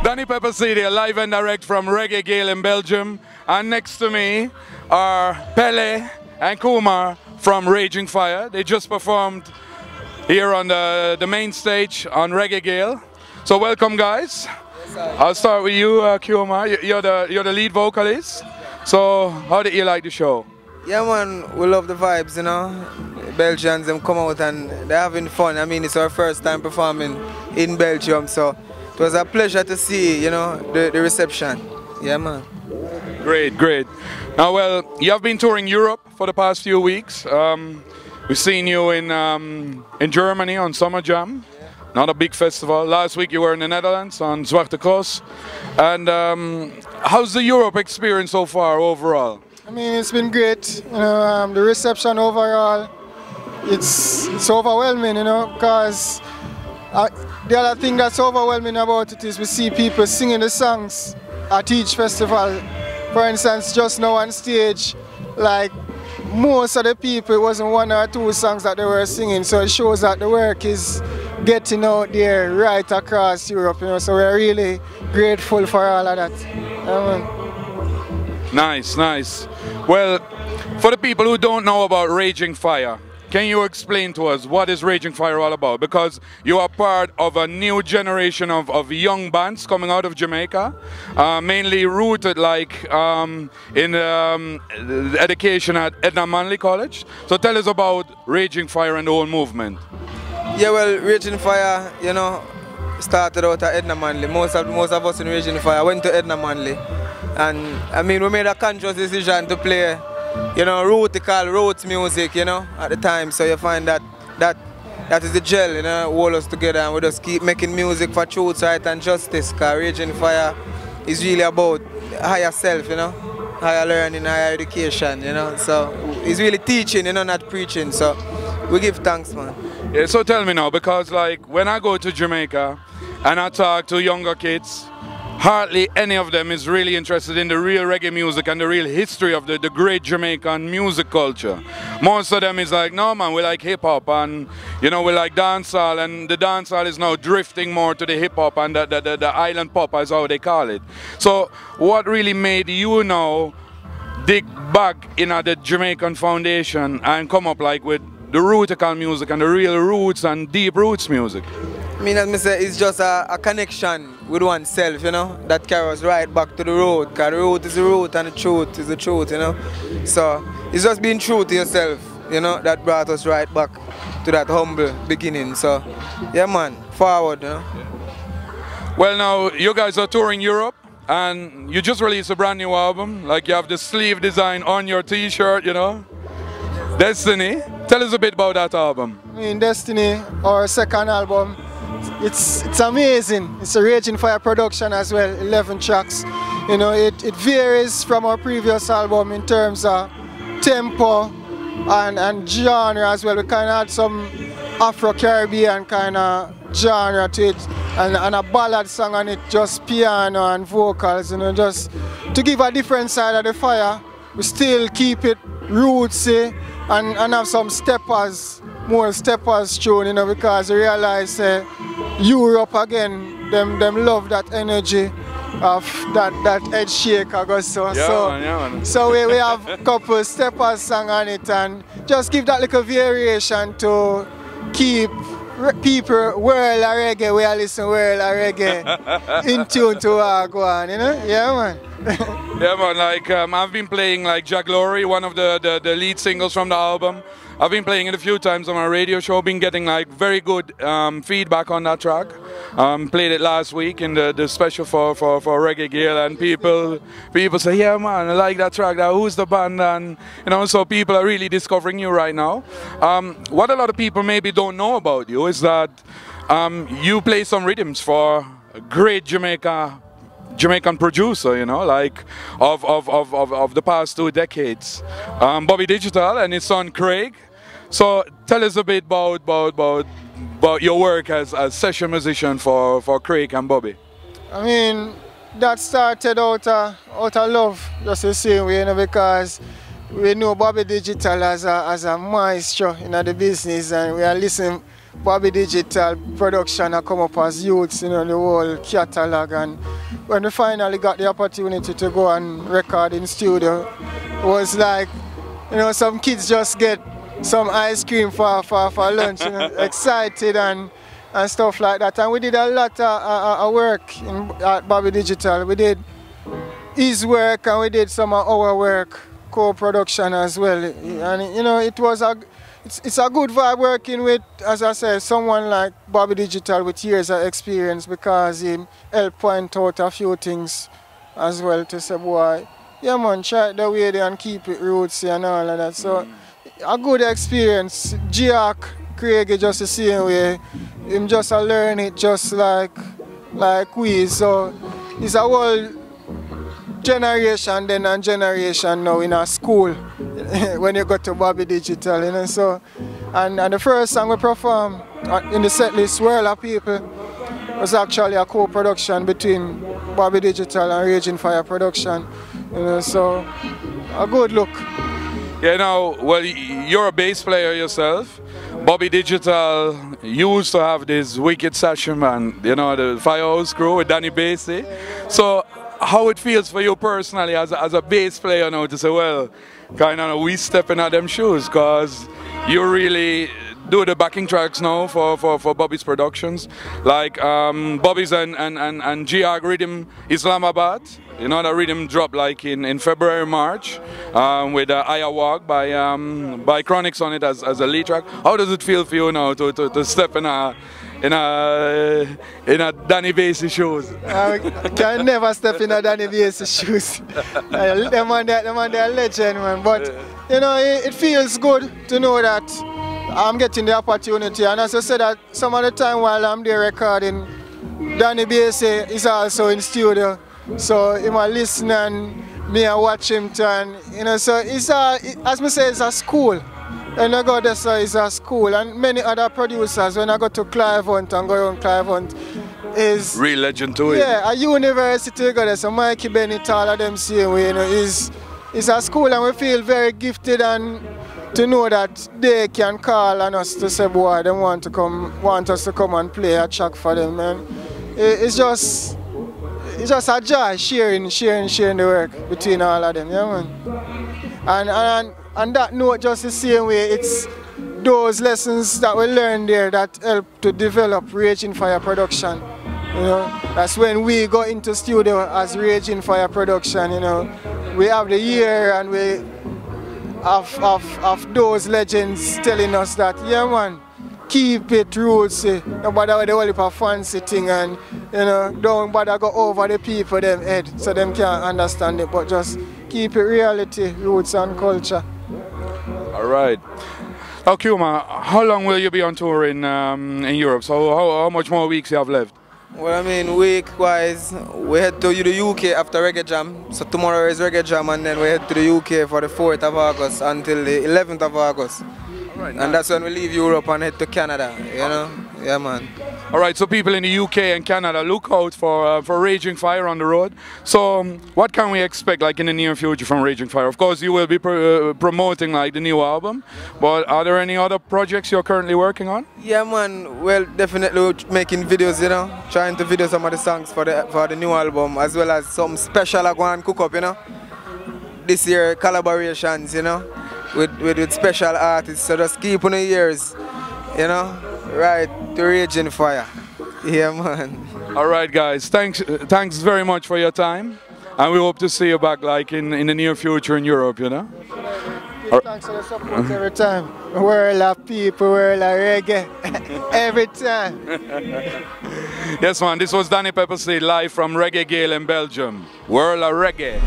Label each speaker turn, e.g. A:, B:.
A: Danny Pepper CD, live and direct from Reggae Geel in Belgium. And next to me are Pele and Kumar from Raging Fyah. They just performed here on the main stage on Reggae Geel. So welcome, guys. Yes, I'll start with you, Kumar. You're the lead vocalist. So how did you like the show?
B: Yeah, man, we love the vibes, you know. Belgians, them come out and they're having fun. I mean, it's our first time performing in Belgium, so it was a pleasure to see, you know, the reception. Yeah, man.
A: Great, great. Now, well, you have been touring Europe for the past few weeks. We've seen you in Germany on Summer Jam, not a big festival. Last week you were in the Netherlands on Zwarte Cross. And how's the Europe experience so far overall?
C: I mean, it's been great. You know, the reception overall, it's overwhelming, you know, because the other thing that's overwhelming about it is we see people singing the songs at each festival. For instance, just now on stage, like most of the people, it wasn't one or two songs that they were singing, so it shows that the work is getting out there right across Europe, you know, so we're really grateful for all of that.
A: Nice, nice. Well, for the people who don't know about Raging Fyah, can you explain to us what is Raging Fyah all about? Because you are part of a new generation of young bands coming out of Jamaica, mainly rooted like in education at Edna Manley College. So tell us about Raging Fyah and the whole movement.
B: Yeah, well, Raging Fyah, you know, started out at Edna Manley. Most of us in Raging Fyah went to Edna Manley. And I mean, we made a conscious decision to play, you know, roots music, you know, at the time. So you find that is the gel, you know, hold us together, and we just keep making music for truth, right, and justice. Because Raging Fyah is really about higher self, you know, higher learning, higher education, you know. So it's really teaching, you know, not preaching. So we give thanks, man.
A: Yeah, so tell me now, because like when I go to Jamaica and I talk to younger kids, hardly any of them is really interested in the real reggae music and the real history of the great Jamaican music culture. Most of them is like, no man, we like hip-hop, and you know, we like dancehall, and the dancehall is now drifting more to the hip-hop and the island pop, as how they call it. So what really made you now dig back in the Jamaican foundation and come up like with the rootical music and the real roots and deep roots music?
B: I mean, as I say, it's just a connection with oneself, you know, that carries right back to the root, because the root is the root and the truth is the truth, you know. So it's just being true to yourself, you know, that brought us right back to that humble beginning. So, yeah man, forward, you know.
A: Well, now, you guys are touring Europe, and you just released a brand new album, like you have the sleeve design on your t-shirt, you know. Destiny, tell us a bit about that album.
C: I mean, Destiny, our second album, it's amazing. It's a Raging Fyah production as well, 11 tracks. You know, it varies from our previous album in terms of tempo and genre as well. We kind of had some Afro-Caribbean kind of genre to it, and a ballad song on it, just piano and vocals, you know, just to give a different side of the fire. We still keep it rootsy and have some steppers, more steppers tune, you know, because we realize Europe again, them love that energy of that head shake, so we have a couple steppers song on it, and just give that little variation to keep people world of reggae, we are listening world of reggae in tune to our go on, you know? Yeah man.
A: Yeah man, like I've been playing like Jack Glory, one of the lead singles from the album. I've been playing it a few times on my radio show, been getting like very good feedback on that track. Played it last week in the special for Reggae Geel, and people say, yeah man, I like that track, who's the band, and you know, so people are really discovering you right now. What a lot of people maybe don't know about you is that you play some rhythms for a great Jamaican producer, you know, like of the past 2 decades, Bobby Digital and his son Craig. So tell us a bit about your work as a session musician for Craig and Bobby.
C: I mean, that started out of love, just the same way, you know, because we know Bobby Digital as a maestro in the business, and we are listening Bobby Digital production have come up as youths, you know, the whole catalogue. And when we finally got the opportunity to go and record in studio, it was like, you know, some kids just get some ice cream for lunch, you know, excited and stuff like that. And we did a lot of work at Bobby Digital. We did his work and we did some of our work, co-production as well. And you know, it's a good vibe working with, as I said, someone like Bobby Digital with years of experience, because he helped point out a few things as well to say, boy, yeah man, try it the way there and keep it rootsy and all of that. So a good experience. G-Arc, Craig just the same way. Him just learn it just like we. So it's a whole generation then and generation now in a school when you go to Bobby Digital, you know. So and the first song we performed in the set list, World of People, was actually a co-production between Bobby Digital and Raging Fyah production, you know. So a good look.
A: You know, well, you're a bass player yourself. Bobby Digital used to have this wicked session man, you know, the Firehouse crew with Danny Bassey. So how it feels for you personally as a bass player now to say, well, kind of we stepping out them shoes, because you really do the backing tracks now for Bobby's productions, like Bobby's and G-Arc Rhythm Islamabad. You know, the rhythm dropped like in February, March, with Aya Walk by Chronics on it as a lead track. How does it feel for you now to step in a Danny Bassey shoes?
C: I can never step in a Danny Bassey shoes. Them man, they're legend, man. But you know, it feels good to know that I'm getting the opportunity. And as I said, that some of the time while I'm there recording, Danny Bassey is also in studio. So him a listen and me a watch him turn. You know, so it's as me say, it's a school. When I go there, so it's a school. And many other producers, when I go to Clivant and go around Clivant, is
A: real legend to it.
C: Yeah, a university go there. So Mikey Bennett, all of them same way, you know, is a school, and we feel very gifted and to know that they can call on us to say, boy, they want us to come and play a track for them, man. It's just a joy sharing the work between all of them, yeah, man. And that note, just the same way, it's those lessons that we learn there that help to develop Raging Fyah production. You know, that's when we go into studio as Raging Fyah production. You know, we have the year and we have those legends telling us that, yeah, man, keep it rootsy. Don't bother with the whole heap of fancy thing, and you know, don't bother go over the people them head so them can't understand it, but just keep it reality, roots and culture.
A: All right. Now, Kumar, how long will you be on tour in Europe? So how much more weeks you have left?
B: Well, I mean, week-wise, we head to the UK after Reggae Jam. So tomorrow is Reggae Jam, and then we head to the UK for the 4th of August until the 11th of August. Right, and nice. That's when we leave Europe and head to Canada, you know? Yeah, man.
A: All right, so people in the UK and Canada, look out for Raging Fyah on the road. So what can we expect like in the near future from Raging Fyah? Of course, you will be promoting like the new album, but are there any other projects you're currently working on?
B: Yeah, man. Well, definitely making videos, you know, trying to video some of the songs for the new album, as well as some special I go and cook up, you know. This year, collaborations, you know, with special artists. So just keep on the ears, you know. Right, to Raging Fyah. Yeah, man.
A: All right, guys. Thanks very much for your time, and we hope to see you back, like in the near future in Europe, you know.
C: Thanks for the support every time. World of people, world of reggae, every time.
A: Yes, man. This was Danny Pepperseed live from Reggae Geel in Belgium. World of reggae.